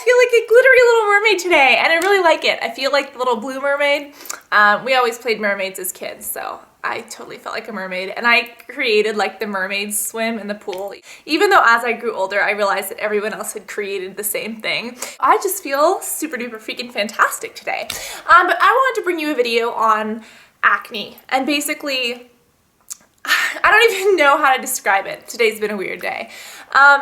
feel like a glittery little mermaid today, and I really like it. I feel like the little blue mermaid. We always played mermaids as kids, so I totally felt like a mermaid, and I created like the mermaids swim in the pool. Even though as I grew older, I realized that everyone else had created the same thing. I just feel super duper freaking fantastic today. But I wanted to bring you a video on acne, and basically, I don't even know how to describe it. Today's been a weird day.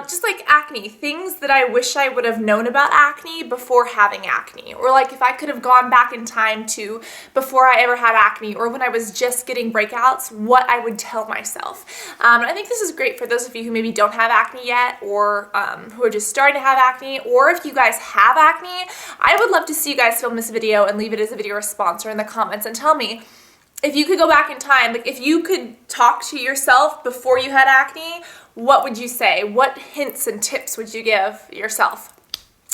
Just like acne, things that I wish I would have known about acne before having acne. Or like if I could have gone back in time to before I ever had acne or when I was just getting breakouts, what I would tell myself. And I think this is great for those of you who maybe don't have acne yet or who are just starting to have acne, or if you guys have acne, I would love to see you guys film this video and leave it as a video response or in the comments and tell me, if you could go back in time, like if you could talk to yourself before you had acne, what would you say? What hints and tips would you give yourself?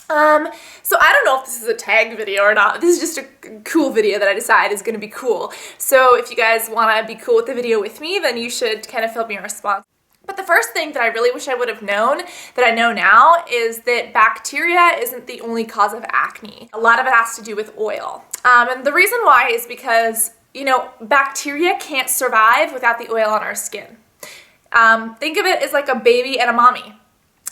So I don't know if this is a tagged video or not. This is just a cool video that I decided is going to be cool. So if you guys want to be cool with the video with me, then you should kind of film me a response. But the first thing that I really wish I would have known that I know now is that bacteria isn't the only cause of acne. A lot of it has to do with oil. And the reason why is because bacteria can't survive without the oil on our skin. Think of it as like a baby and a mommy.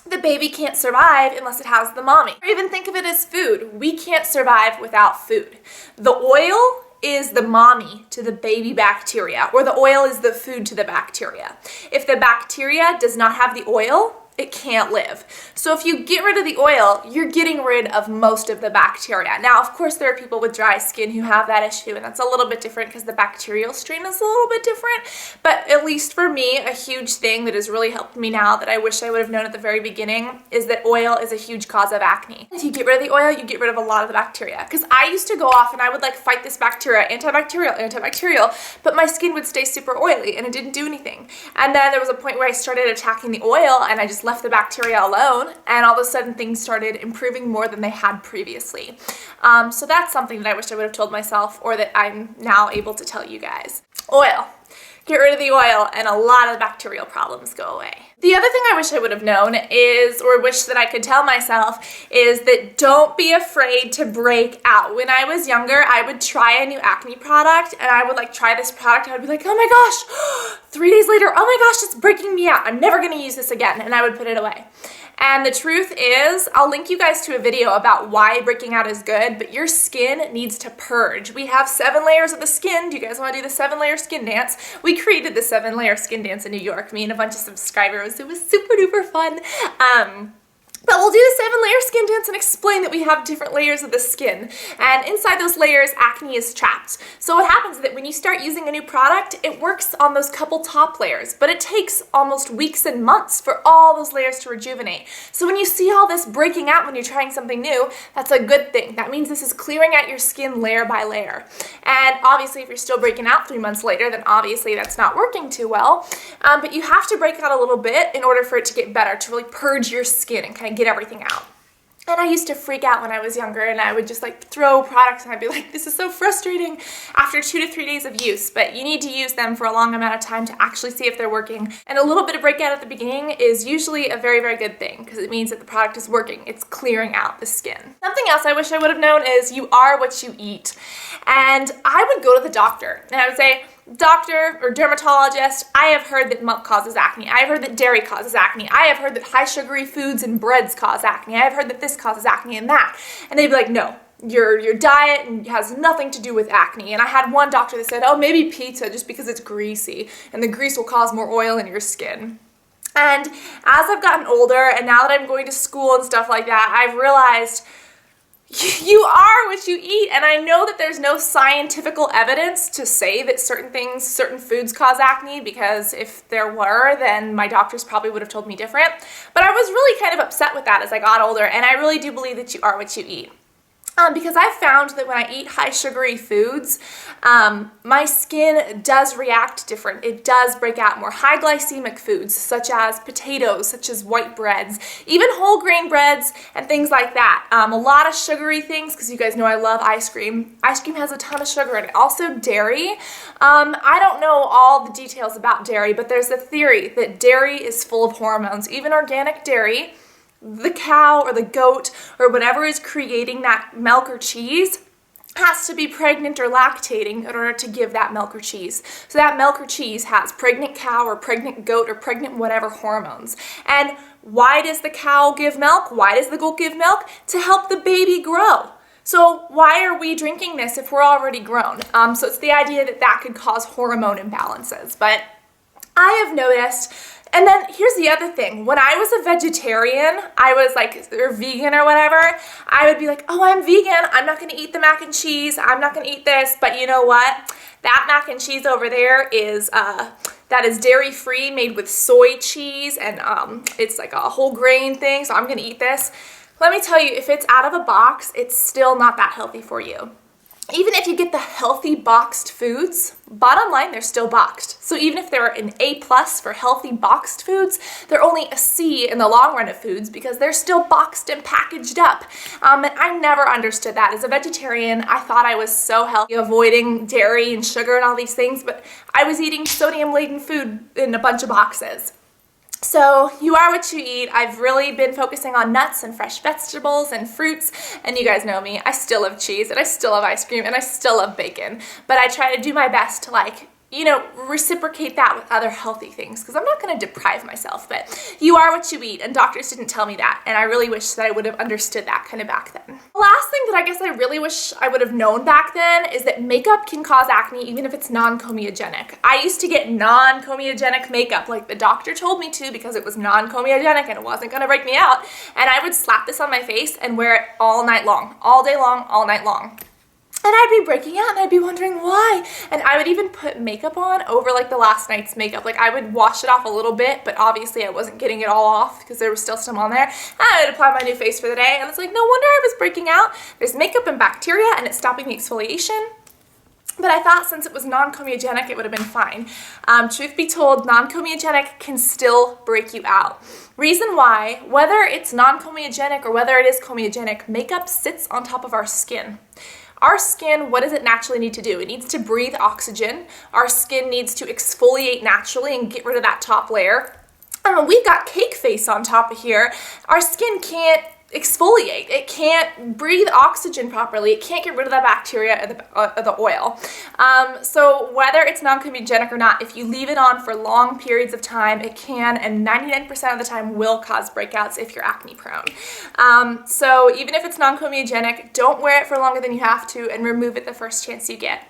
The baby can't survive unless it has the mommy. Or even think of it as food. We can't survive without food. The oil is the mommy to the baby bacteria, or the oil is the food to the bacteria. If the bacteria does not have the oil, it can't live. So if you get rid of the oil, you're getting rid of most of the bacteria. Now, of course, there are people with dry skin who have that issue, and that's a little bit different because the bacterial strain is a little bit different. But at least for me, a huge thing that has really helped me now that I wish I would have known at the very beginning is that oil is a huge cause of acne. If you get rid of the oil, you get rid of a lot of the bacteria. Because I used to go off and I would like fight this bacteria, antibacterial, but my skin would stay super oily and it didn't do anything. And then there was a point where I started attacking the oil and I just left the bacteria alone, and all of a sudden things started improving more than they had previously. So that's something that I wish I would have told myself, or that I'm now able to tell you guys. Oil. Get rid of the oil and a lot of the bacterial problems go away. The other thing I wish I would have known is, or wish that I could tell myself, is that don't be afraid to break out. When I was younger, I would try a new acne product and I would like try this product. I would be like, oh my gosh, 3 days later, oh my gosh, it's breaking me out. I'm never gonna use this again. And I would put it away. And the truth is, I'll link you guys to a video about why breaking out is good, but your skin needs to purge. We have 7 layers of the skin. Do you guys want to do the 7-layer skin dance? We created the 7-layer skin dance in New York, me and a bunch of subscribers. It was super duper fun. But we'll do the 7-layer skin dance and explain that we have different layers of the skin. And inside those layers, acne is trapped. So what happens is that when you start using a new product, it works on those couple top layers, but it takes almost weeks and months for all those layers to rejuvenate. So when you see all this breaking out when you're trying something new, that's a good thing. That means this is clearing out your skin layer by layer. And obviously, if you're still breaking out 3 months later, then obviously that's not working too well. But you have to break out a little bit in order for it to get better, to really purge your skin and kind of get everything out. And I used to freak out when I was younger, and I would just like throw products and I'd be like, this is so frustrating after 2 to 3 days of use. But you need to use them for a long amount of time to actually see if they're working. And a little bit of breakout at the beginning is usually a very, very good thing because it means that the product is working. It's clearing out the skin. Something else I wish I would have known is you are what you eat. And I would go to the doctor and I would say, doctor or dermatologist, I have heard that milk causes acne. I have heard that dairy causes acne. I have heard that high sugary foods and breads cause acne. I have heard that this causes acne and that. And they'd be like, no, your diet has nothing to do with acne. And I had one doctor that said, oh, maybe pizza just because it's greasy and the grease will cause more oil in your skin. And as I've gotten older and now that I'm going to school and stuff like that, I've realized you are what you eat, and I know that there's no scientific evidence to say that certain foods cause acne, because if there were, then my doctors probably would have told me different. But I was really kind of upset with that as I got older, and I really do believe that you are what you eat. Because I've found that when I eat high sugary foods, my skin does react different. It does break out more. High glycemic foods such as potatoes, such as white breads, even whole grain breads and things like that. A lot of sugary things, because you guys know I love ice cream. Ice cream has a ton of sugar in it. Also dairy. I don't know all the details about dairy, but there's a theory that dairy is full of hormones. Even organic dairy the cow or the goat or whatever is creating that milk or cheese has to be pregnant or lactating in order to give that milk or cheese. So that milk or cheese has pregnant cow or pregnant goat or pregnant whatever hormones. And why does the cow give milk? Why does the goat give milk? To help the baby grow. So why are we drinking this if we're already grown? So it's the idea that that could cause hormone imbalances. But I have noticed, and then here's the other thing. When I was a vegetarian, I was like, or vegan or whatever, I would be like, oh, I'm vegan. I'm not going to eat the mac and cheese. I'm not going to eat this. But you know what? That mac and cheese over there is, that is dairy-free, made with soy cheese, and it's like a whole grain thing, so I'm going to eat this. Let me tell you, if it's out of a box, it's still not that healthy for you. Even if you get the healthy boxed foods, bottom line, they're still boxed. So even if they're an A+ for healthy boxed foods, they're only a C in the long run of foods because they're still boxed and packaged up. And I never understood that. As a vegetarian, I thought I was so healthy, avoiding dairy and sugar and all these things, but I was eating sodium-laden food in a bunch of boxes. So you are what you eat. I've really been focusing on nuts and fresh vegetables and fruits, and you guys know me. I still love cheese, and I still love ice cream, and I still love bacon, but I try to do my best to, like, you know, reciprocate that with other healthy things, because I'm not going to deprive myself, but you are what you eat, and doctors didn't tell me that, and I really wish that I would have understood that kind of back then. The last thing that I guess I really wish I would have known back then is that makeup can cause acne even if it's non-comedogenic. I used to get non-comedogenic makeup like the doctor told me to because it was non-comedogenic and it wasn't going to break me out, and I would slap this on my face and wear it all night long, all day long, all night long. And I'd be breaking out and I'd be wondering why. And I would even put makeup on over like the last night's makeup. Like I would wash it off a little bit, but obviously I wasn't getting it all off because there was still some on there. And I would apply my new face for the day. And it's like, no wonder I was breaking out. There's makeup and bacteria and it's stopping the exfoliation. But I thought since it was non-comedogenic, it would have been fine. Truth be told, non-comedogenic can still break you out. Reason why, whether it's non-comedogenic or whether it is comedogenic, makeup sits on top of our skin. Our skin, what does it naturally need to do? It needs to breathe oxygen. Our skin needs to exfoliate naturally and get rid of that top layer. And when we've got cake face on top of here, our skin can't exfoliate. It can't breathe oxygen properly. It can't get rid of the bacteria or the oil. So whether it's non-comedogenic or not, if you leave it on for long periods of time, it can, and 99% of the time will cause breakouts if you're acne prone. So even if it's non-comedogenic, don't wear it for longer than you have to and remove it the first chance you get.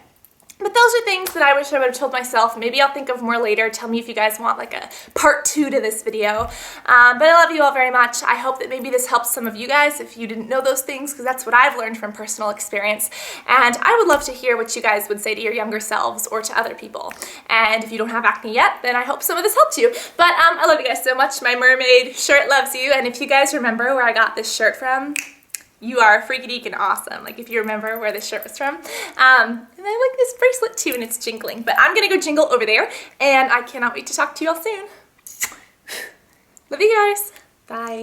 But those are things that I wish I would have told myself. Maybe I'll think of more later. Tell me if you guys want like a part 2 to this video. But I love you all very much. I hope that maybe this helps some of you guys if you didn't know those things, because that's what I've learned from personal experience. And I would love to hear what you guys would say to your younger selves or to other people. And if you don't have acne yet, then I hope some of this helped you. But I love you guys so much. My mermaid shirt loves you. And if you guys remember where I got this shirt from, you are freaky deek and awesome. Like if you remember where this shirt was from. And I like this bracelet too, and it's jingling. But I'm gonna go jingle over there, and I cannot wait to talk to you all soon. Love you guys. Bye.